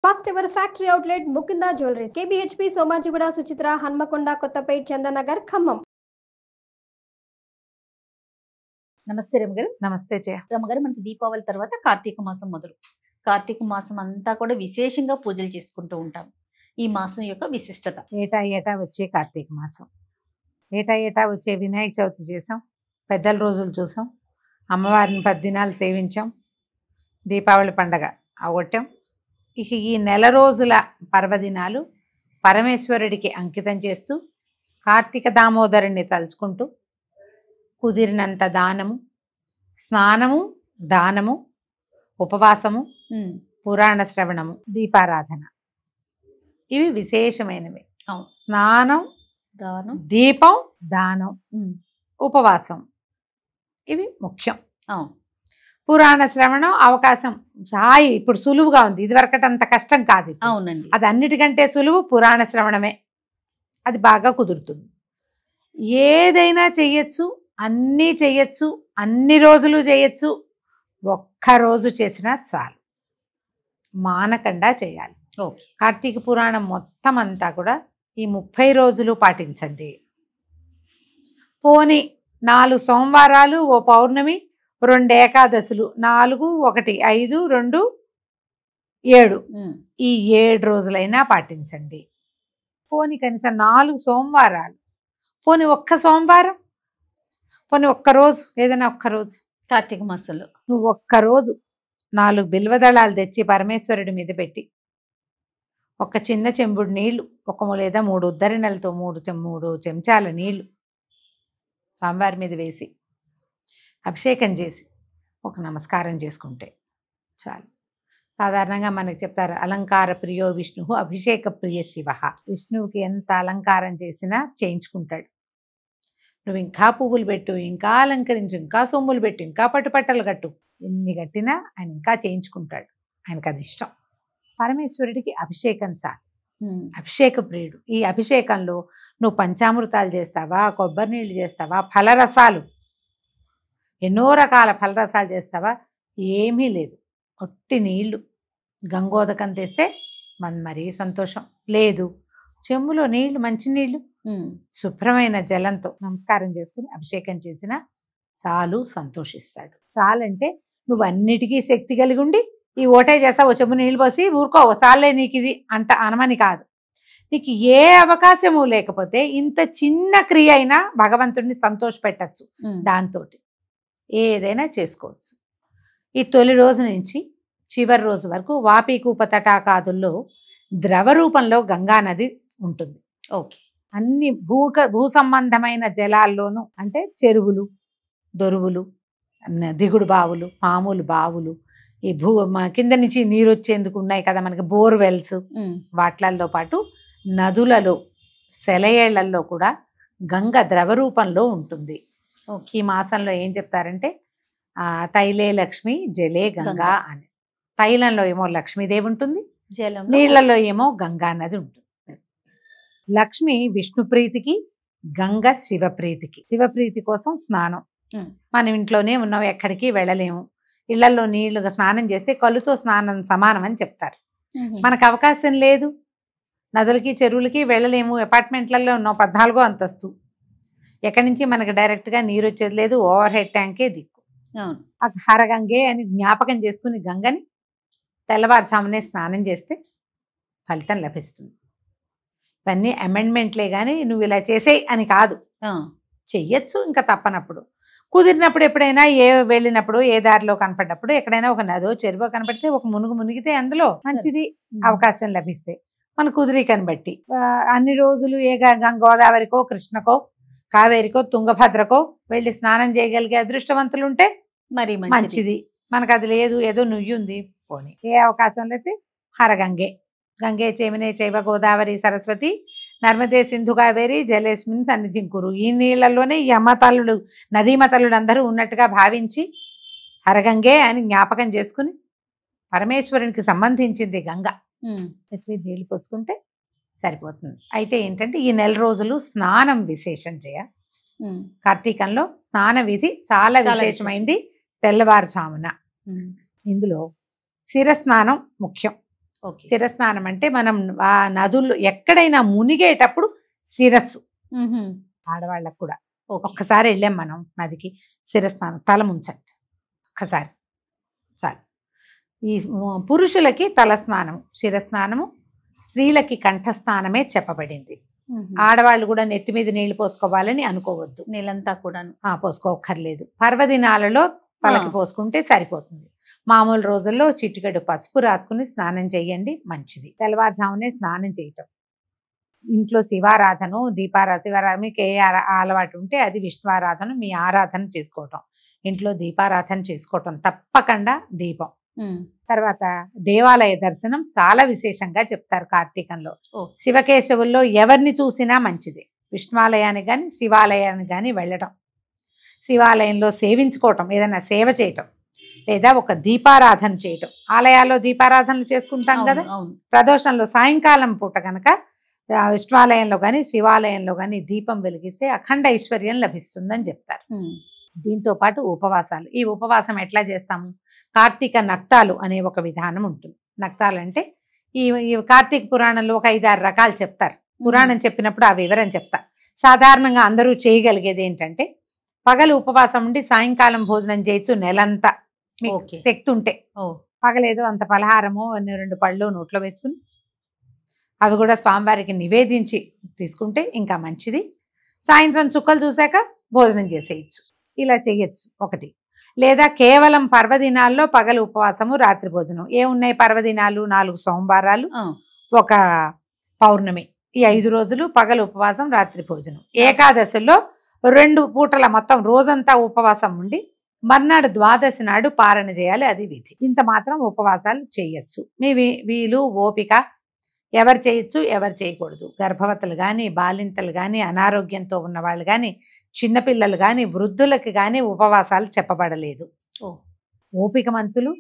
First ever factory outlet Mukinda Jewelries, KBHP, Somajiguda, Suchitra, Hanmakonda, Kottapet, Chandanagar, Khammam. నమస్తే రమగారు. నమస్తే జయ. రమగారు, మనకి దీపావళి తర్వాత కార్తీక మాసం మొదలు. కార్తీక మాసం అంతా కూడా విశేషంగా పూజలు చేసుకుంటూ ఉంటాం. ఈ మాసం యొక్క విశిష్టత ఏటా ఏటా వచ్చే కార్తీక మాసం, ఏటా ఏటా వచ్చే వినాయక చవితి చేసాం, పెద్దల రోజులు చూసాం, అమ్మవారిని 10 దినాలు సేవించాం, దీపావళి పండగ అవగొట్టాం. ఇక ఈ నెల రోజుల పర్వదినాలు పరమేశ్వరుడికి అంకితం చేస్తూ కార్తీక దామోదరుణ్ణి తలుచుకుంటూ కుదిరినంత దానము, స్నానము, దానము, ఉపవాసము, పురాణ శ్రవణము, దీపారాధన, ఇవి విశేషమైనవి. స్నానం, దానం, దీపం, దానం, ఉపవాసం, ఇవి ముఖ్యం. పురాణ శ్రవణం అవకాశం హాయి ఇప్పుడు సులువుగా ఉంది, ఇదివరకటి అంత కష్టం కాదు. అవునండి, అది అన్నిటికంటే సులువు పురాణ శ్రవణమే. అది బాగా కుదురుతుంది. ఏదైనా చెయ్యొచ్చు, అన్నీ చెయ్యొచ్చు, అన్ని రోజులు చేయొచ్చు. ఒక్కరోజు చేసినా చాలు, మానకుండా చేయాలి. ఓకే. కార్తీక పురాణం మొత్తం అంతా కూడా ఈ 30 రోజులు పాటించండి. పోని 4 సోమవారాలు, ఓ పౌర్ణమి, 2 ఏకాదశులు, 4, 1, 5, 2, 7, ఈ 7 రోజులైనా పాటించండి. పోని కనీసం 4 సోమవారాలు, పోని ఒక్క సోమవారం, పోని ఒక్కరోజు, ఏదైనా ఒక్కరోజు కార్తీక మాసంలో నువ్వు ఒక్కరోజు 4 బిల్వదళాలు తెచ్చి పరమేశ్వరుడి మీద పెట్టి ఒక చిన్న చెంబుడు నీళ్లు, లేదా 3 ఉద్దరణలతో 3 చెంచాల నీళ్లు స్వామివారి మీద వేసి అభిషేకం చేసి ఒక నమస్కారం చేసుకుంటే చాలు. సాధారణంగా మనకి చెప్తారు, అలంకార ప్రియో విష్ణు, అభిషేక ప్రియ శివ. విష్ణువుకి ఎంత అలంకారం చేసినా చేయించుకుంటాడు. నువ్వు ఇంకా పువ్వులు పెట్టు, ఇంకా అలంకరించు, ఇంకా సొమ్ములు పెట్టు, ఇంకా పట్టుపట్టలు కట్టు, ఎన్ని కట్టినా ఆయన ఇంకా చేయించుకుంటాడు. ఆయనకు అది ఇష్టం. పరమేశ్వరుడికి అభిషేకం చాలు. అభిషేక ప్రియుడు. ఈ అభిషేకంలో నువ్వు పంచామృతాలు చేస్తావా, కొబ్బరి నీళ్ళు చేస్తావా, ఫలరసాలు, ఎన్నో రకాల ఫలరసాలు చేస్తావా, ఏమీ లేదు. ఒట్టి నీళ్లు, గంగోదకం తెస్తే మరీ సంతోషం. లేదు, చెంబులో నీళ్లు, మంచినీళ్ళు, శుభ్రమైన జలంతో నమస్కారం చేసుకుని అభిషేకం చేసినా చాలు, సంతోషిస్తాడు. చాలంటే నువ్వు అన్నిటికీ శక్తి కలిగి ఉండి ఈ ఓటే చేస్తావు, చెంబు నీళ్ళు పోసి ఊరుకో, చాలే నీకు ఇది అనమని కాదు. నీకు ఏ అవకాశము లేకపోతే ఇంత చిన్న క్రియ అయినా భగవంతుడిని సంతోషపెట్టచ్చు. దాంతో ఏదైనా చేసుకోవచ్చు. ఈ తొలి రోజు నుంచి చివరి రోజు వరకు వాపీకూప తటాకాదుల్లో ద్రవ రూపంలో గంగా నది ఉంటుంది. ఓకే. అన్ని భూ సంబంధమైన జలాల్లోనూ, అంటే చెరువులు, దొరువులు, దిగుడు బావులు, మామూలు బావులు, ఈ కింద నుంచి నీరు వచ్చేందుకు ఉన్నాయి కదా మనకి బోర్వెల్స్, వాట్లల్లో పాటు నదులలో, సెలయేళ్లలో కూడా గంగ ద్రవ రూపంలో ఉంటుంది. ఈ మాసంలో ఏం చెప్తారంటే తైలే లక్ష్మి జలే గంగా అని. తైలంలో ఏమో లక్ష్మీదేవి ఉంటుంది, నీళ్లలో ఏమో గంగా నది ఉంటుంది. లక్ష్మి విష్ణు ప్రీతికి, గంగ శివప్రీతికి. శివప్రీతి కోసం స్నానం. మనం ఇంట్లోనే ఉన్నాం, ఎక్కడికి వెళ్ళలేము. ఇళ్లలో నీళ్లుగా స్నానం చేస్తే కళ్ళుతో స్నానం సమానం అని చెప్తారు. మనకు అవకాశం లేదు, నదులకి చెరువులకి వెళ్ళలేము, అపార్ట్మెంట్లలో ఉన్నాం, 14వ అంతస్తు, ఎక్కడి నుంచి మనకి డైరెక్ట్గా నీరు వచ్చేది లేదు, ఓవర్ హెడ్ ట్యాంకే దిక్కు. హరగంగే అని జ్ఞాపకం చేసుకుని గంగని తెల్లవారుజామునే స్నానం చేస్తే ఫలితం లభిస్తుంది. ఇవన్నీ అమెండ్మెంట్లే కానీ నువ్వు ఇలా చేసేయి అని కాదు, చెయ్యొచ్చు. ఇంకా తప్పనప్పుడు, కుదిరినప్పుడు, ఎప్పుడైనా వెళ్ళినప్పుడు, ఏ దారిలో కనపడినప్పుడు, ఎక్కడైనా ఒక నదో చెరువో కనపడితే ఒక మునిగితే అందులో మంచిది, అవకాశం లభిస్తే మన కుదిరికని బట్టి. అన్ని రోజులు ఏ గోదావరికో, కృష్ణకో, కావేరికో, తుంగభద్రకో వెళ్ళి స్నానం చేయగలిగే అదృష్టవంతులు ఉంటే మరి మంచిది. మనకు అది లేదు, ఏదో నుయ్యి ఉంది, పోనీ. ఏ అవకాశం లేతే హరగంగే, గంగే చేమినే చైవ గోదావరి సరస్వతి నర్మదే సింధు కావేరి జలేస్మిన్ సన్నిధిం కురు. ఈ నీళ్లలోనే ఈ అమ్మతల్లుడు, నదీమతల్లుడు అందరూ ఉన్నట్టుగా భావించి హరగంగే అని జ్ఞాపకం చేసుకుని పరమేశ్వరునికి సంబంధించింది గంగ, నీళ్లు పోసుకుంటే సరిపోతుంది. అయితే ఏంటంటే ఈ నెల రోజులు స్నానం విశేషం చేయ. కార్తీకంలో స్నాన విధి చాలా విశేషమైంది. తెల్లవారుజామున ఇందులో శిరస్నానం ముఖ్యం. ఓకే. శిరస్నానం అంటే మనం ఆ నదుల్లో ఎక్కడైనా మునిగేటప్పుడు శిరస్సు, ఆడవాళ్ళకు కూడా ఓకే. ఒక్కసారి వెళ్ళాం మనం నదికి, శిరస్నానం, తల ముంచండి ఒక్కసారి చాలు. ఈ పురుషులకి తల స్నానము, శిరస్నానము, స్త్రీలకి కంఠస్నానమే చెప్పబడింది. ఆడవాళ్ళు కూడా నెత్తి మీద నీళ్లు పోసుకోవాలని అనుకోవద్దు, నీళ్ళంతా కూడాను. పోసుకోక్కర్లేదు. పర్వదినాలలో తలకి పోసుకుంటే సరిపోతుంది. మామూలు రోజుల్లో చిటికెడు పసుపు రాసుకుని స్నానం చేయండి, మంచిది. తెల్లవారుజామునే స్నానం చేయటం. ఇంట్లో శివారాధన, శివారాధన మీకు ఏ అలవాటు ఉంటే అది, విష్ణువారాధన మీ ఆరాధన చేసుకోవటం, ఇంట్లో దీపారాధన చేసుకోవటం తప్పకుండా. దీపం తర్వాత దేవాలయ దర్శనం చాలా విశేషంగా చెప్తారు కార్తీకంలో. శివకేశవుల్లో ఎవరిని చూసినా మంచిది. విష్ణువాలయానికి కానీ శివాలయానికి కానీ వెళ్ళటం, శివాలయంలో సేవించుకోవటం, ఏదైనా సేవ చేయటం, లేదా ఒక దీపారాధన చేయటం. ఆలయాల్లో దీపారాధనలు చేసుకుంటాం కదా, ప్రదోషంలో సాయంకాలం పూట కనుక విష్ణువాలయంలో కానీ శివాలయంలో కానీ దీపం వెలిగిస్తే అఖండ ఐశ్వర్యం లభిస్తుందని చెప్తారు. దీంతో పాటు ఉపవాసాలు. ఈ ఉపవాసం ఎట్లా చేస్తాము? కార్తీక నక్తాలు అనే ఒక విధానం ఉంటుంది. నక్తాలు అంటే ఈ కార్తీక పురాణంలో ఒక 5-6 రకాలు చెప్తారు. పురాణం చెప్పినప్పుడు ఆ వివరం చెప్తా. సాధారణంగా అందరూ చేయగలిగేది ఏంటంటే, పగలు ఉపవాసం ఉండి సాయంకాలం భోజనం చేయొచ్చు నెలంతా, మీకు శక్తి ఉంటే. పగలేదో అంత పలహారమో 2 పళ్ళు నోట్లో వేసుకుని అవి కూడా స్వామివారికి నివేదించి తీసుకుంటే ఇంకా మంచిది. సాయంత్రం చుక్కలు చూశాక భోజనం చేసేయచ్చు. ఇలా చేయొచ్చు ఒకటి. లేదా కేవలం పర్వదినాల్లో పగలు ఉపవాసము, రాత్రి భోజనం. ఏమున్నాయి పర్వదినాలు? 4 సోమవారాలు, ఒక పౌర్ణమి. ఈ 5 రోజులు పగలు ఉపవాసం, రాత్రి భోజనం. ఏకాదశిలో 2 పూటల మొత్తం రోజంతా ఉపవాసం ఉండి మర్నాడు ద్వాదశి నాడు పారణ చేయాలి, అది విధి. ఇంత మాత్రం ఉపవాసాలు చేయొచ్చు. మీ వీలు ఓపిక, ఎవరు చేయొచ్చు ఎవరు చేయకూడదు. గర్భవతులు కానీ, బాలింతలు కానీ, అనారోగ్యంతో ఉన్నవాళ్ళు కానీ, చిన్నపిల్లలు కానీ, వృద్ధులకి కానీ ఉపవాసాలు చెప్పబడలేదు. ఓపికమంతులు,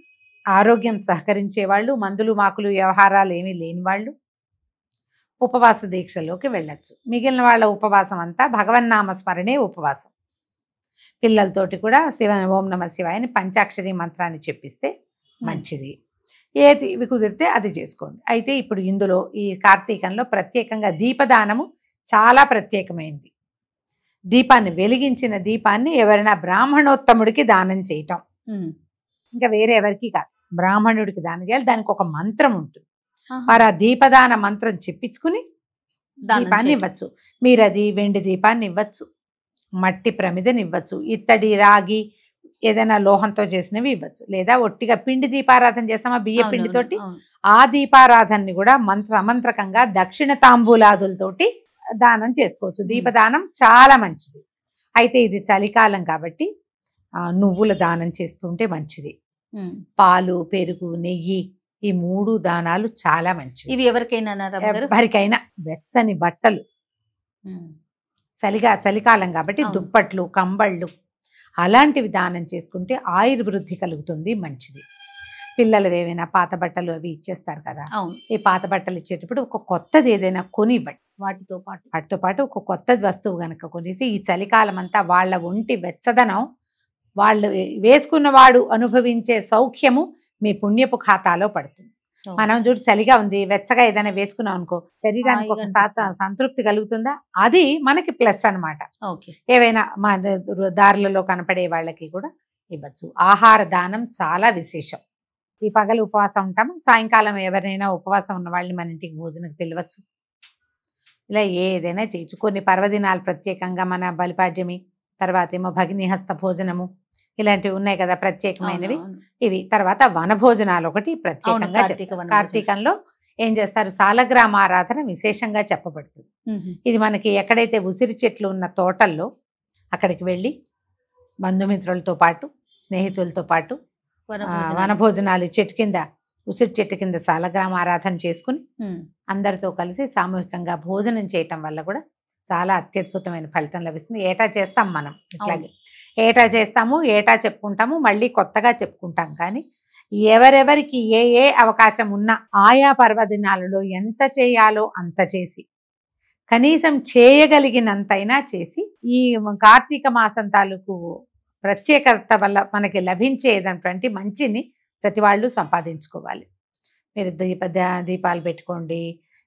ఆరోగ్యం సహకరించే వాళ్ళు, మందులు మాకులు వ్యవహారాలు ఏమీ లేని వాళ్ళు ఉపవాస దీక్షలోకి వెళ్ళొచ్చు. మిగిలిన వాళ్ళ ఉపవాసం అంతా భగవన్నామ స్మరణే ఉపవాసం. పిల్లలతోటి కూడా ఓం నమ శివాయని పంచాక్షరి మంత్రాన్ని చెప్పిస్తే మంచిది. ఏది కుదిరితే అది చేసుకోండి. అయితే ఇప్పుడు ఇందులో ఈ కార్తీకంలో ప్రత్యేకంగా దీపదానము చాలా ప్రత్యేకమైంది. దీపాన్ని వెలిగించిన దీపాన్ని ఎవరైనా బ్రాహ్మణోత్తముడికి దానం చేయటం, ఇంకా వేరే ఎవరికి కాదు, బ్రాహ్మణుడికి దానం చేయాలి. దానికి ఒక మంత్రం ఉంటుంది. మరి ఆ దీపదాన మంత్రం చెప్పించుకుని దీపాన్ని ఇవ్వచ్చు. మీరు అది వెండి దీపాన్ని ఇవ్వచ్చు, మట్టి ప్రమిదని ఇవ్వచ్చు, ఇత్తడి రాగి ఏదైనా లోహంతో చేసినవి ఇవ్వచ్చు. లేదా ఒట్టిగా పిండి దీపారాధన చేస్తామా బియ్య పిండితోటి, ఆ దీపారాధనని కూడా అమంత్రకంగా దక్షిణ తాంబూలాదులతోటి దానం చేసుకోవచ్చు. దీపదానం చాలా మంచిది. అయితే ఇది చలికాలం కాబట్టి నువ్వుల దానం చేస్తుంటే మంచిది. పాలు, పెరుగు, నెయ్యి, ఈ 3 దానాలు చాలా మంచివి. ఇవి ఎవరికైనా ఎవరికైనా. వెచ్చని బట్టలు, చలికాలం కాబట్టి దుప్పట్లు, కంబళ్ళు అలాంటివి దానం చేసుకుంటే ఆయుర్వృద్ధి కలుగుతుంది, మంచిది. పిల్లలు ఏవైనా పాత బట్టలు అవి ఇచ్చేస్తారు కదా, ఈ పాత బట్టలు ఇచ్చేటప్పుడు ఒక కొత్తది ఏదైనా కొని ఇవ్వండి. వాటితో పాటు ఒక కొత్తది వస్తువు కనుక కొనేసి ఈ చలికాలం అంతా వాళ్ళ ఒంటి వెచ్చదనం, వాళ్ళు వేసుకున్నవాడు అనుభవించే సౌఖ్యము మీ పుణ్యపు ఖాతాలో పడుతుంది. మనం చూడు చలిగా ఉంది, వెచ్చగా ఏదైనా వేసుకున్నాం అనుకో, శరీరానికి ఒక సంతృప్తి కలుగుతుందా, అది మనకి ప్లస్ అనమాట. ఏవైనా మా దారులలో కనపడే వాళ్ళకి కూడా ఇవ్వచ్చు. ఆహార దానం చాలా విశేషం. ఈ పగలు ఉపవాసం ఉంటాము, సాయంకాలం ఎవరైనా ఉపవాసం ఉన్న వాళ్ళని మన ఇంటికి భోజనం పిలవచ్చు. ఇలా ఏదైనా చేయొచ్చు. కొన్ని పర్వదినాలు ప్రత్యేకంగా మన బలిపాడ్యమి, తర్వాత ఏమో భగినిహస్త భోజనము, ఇలాంటివి ఉన్నాయి కదా ప్రత్యేకమైనవి. ఇవి తర్వాత వనభోజనాలు ఒకటి ప్రత్యేకంగా. కార్తీకంలో ఏం చేస్తారు, సాలగ్రామ ఆరాధన విశేషంగా చెప్పబడుతుంది. ఇది మనకి ఎక్కడైతే ఉసిరి చెట్లు ఉన్న తోటల్లో అక్కడికి వెళ్ళి బంధుమిత్రులతో పాటు, స్నేహితులతో పాటు వనభోజనాలు, చెట్టు కింద, ఉసిరి చెట్టు కింద సాలగ్రామ ఆరాధన చేసుకుని అందరితో కలిసి సామూహికంగా భోజనం చేయటం వల్ల కూడా చాలా అత్యద్భుతమైన ఫలితం లభిస్తుంది. ఏటా చేస్తాం మనం, ఇట్లాగే ఏటా చేస్తాము, ఏటా చెప్పుకుంటాము, మళ్ళీ కొత్తగా చెప్పుకుంటాం. కానీ ఎవరెవరికి ఏ అవకాశం ఉన్నా ఆయా పర్వదినాలలో ఎంత చేయాలో అంత చేసి, కనీసం చేయగలిగినంతైనా చేసి, ఈ కార్తీక మాసం తాలూకు ప్రత్యేకత వల్ల మనకి లభించేటటువంటి మంచిని ప్రతి వాళ్ళు సంపాదించుకోవాలి. మీరు దీపాలు పెట్టుకోండి,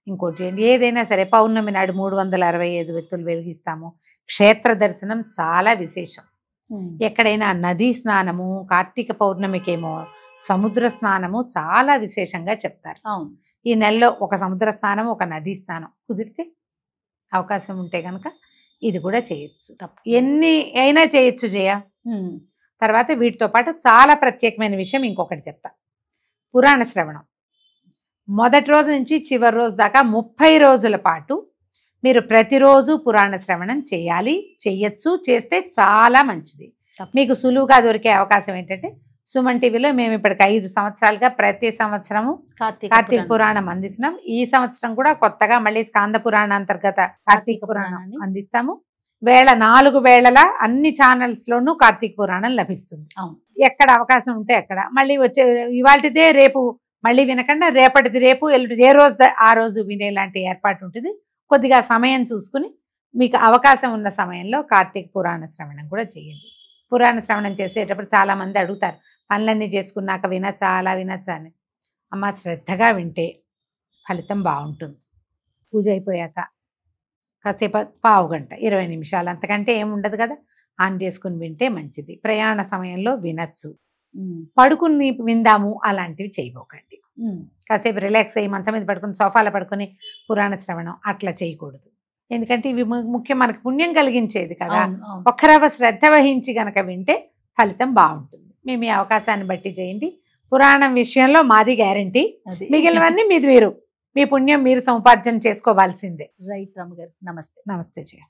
ఇంకోటి చేయండి, ఏదైనా సరే. పౌర్ణమి నాడు 365 వెత్తులు వెలిగిస్తాము. క్షేత్ర దర్శనం చాలా విశేషం. ఎక్కడైనా నదీ స్నానము, కార్తీక పౌర్ణమికేమో సముద్ర స్నానము చాలా విశేషంగా చెప్తారు. అవును. ఈ నెలలో ఒక సముద్ర స్నానం, ఒక నదీ స్నానం కుదిరితే, అవకాశం ఉంటే కనుక ఇది కూడా చేయొచ్చు. ఎన్ని అయినా చేయొచ్చు జయ. తర్వాత వీటితో పాటు చాలా ప్రత్యేకమైన విషయం ఇంకొకటి చెప్తా. పురాణ శ్రవణం మొదటి రోజు నుంచి చివరి రోజు దాకా 30 రోజుల పాటు మీరు ప్రతిరోజు పురాణ శ్రవణం చేయాలి. చెయ్యొచ్చు. చేస్తే చాలా మంచిది. మీకు సులువుగా దొరికే అవకాశం ఏంటంటే, సుమన్ టీవీలో మేము ఇప్పటికి 5 సంవత్సరాలుగా ప్రతి సంవత్సరము కార్తీక పురాణం అందిస్తున్నాం. ఈ సంవత్సరం కూడా కొత్తగా మళ్ళీ స్కాంద పురాణ అంతర్గత కార్తీక పురాణం అందిస్తాము. 4 వేళలా అన్ని ఛానల్స్ లోనూ కార్తీక పురాణం లభిస్తుంది. ఎక్కడ అవకాశం ఉంటే అక్కడ. మళ్ళీ వచ్చే ఇవాళదే రేపు మళ్ళీ వినకుండా రేపటిది రేపు, ఏ రోజు ఆ రోజు వినేలాంటి ఏర్పాటు ఉంటుంది. కొద్దిగా సమయం చూసుకుని మీకు అవకాశం ఉన్న సమయంలో కార్తీక పురాణ శ్రవణం కూడా చేయండి. పురాణ శ్రవణం చేసేటప్పుడు చాలా మంది అడుగుతారు, పనులన్నీ చేసుకున్నాక వినచ్చా, అలా వినచ్చా అని. అమ్మ, శ్రద్ధగా వింటే ఫలితం బాగుంటుంది. పూజ అయిపోయాక కాసేపు పావు గంట 20 నిమిషాలు, అంతకంటే ఏముండదు కదా, ఆన్ చేసుకుని వింటే మంచిది. ప్రయాణ సమయంలో వినచ్చు. పడుకుని విందాము అలాంటివి చేయబోకండి. కాసేపు రిలాక్స్ అయ్యి మంచం మీద పడుకుని, సోఫాలో పడుకుని పురాణ శ్రవణం అట్లా చేయకూడదు. ఎందుకంటే ఇవి ముఖ్యం, మనకు పుణ్యం కలిగించేది కదా. ఒక్కరవ శ్రద్ధ వహించి గనక వింటే ఫలితం బాగుంటుంది. మేము ఈ అవకాశాన్ని బట్టి చేయండి. పురాణం విషయంలో మాది గ్యారంటీ. మిగిలినవన్నీ మీరు మీ పుణ్యం మీరు సముపార్జన చేసుకోవాల్సిందే. రైట్ రమ్మ గారు. నమస్తే. నమస్తే జయ.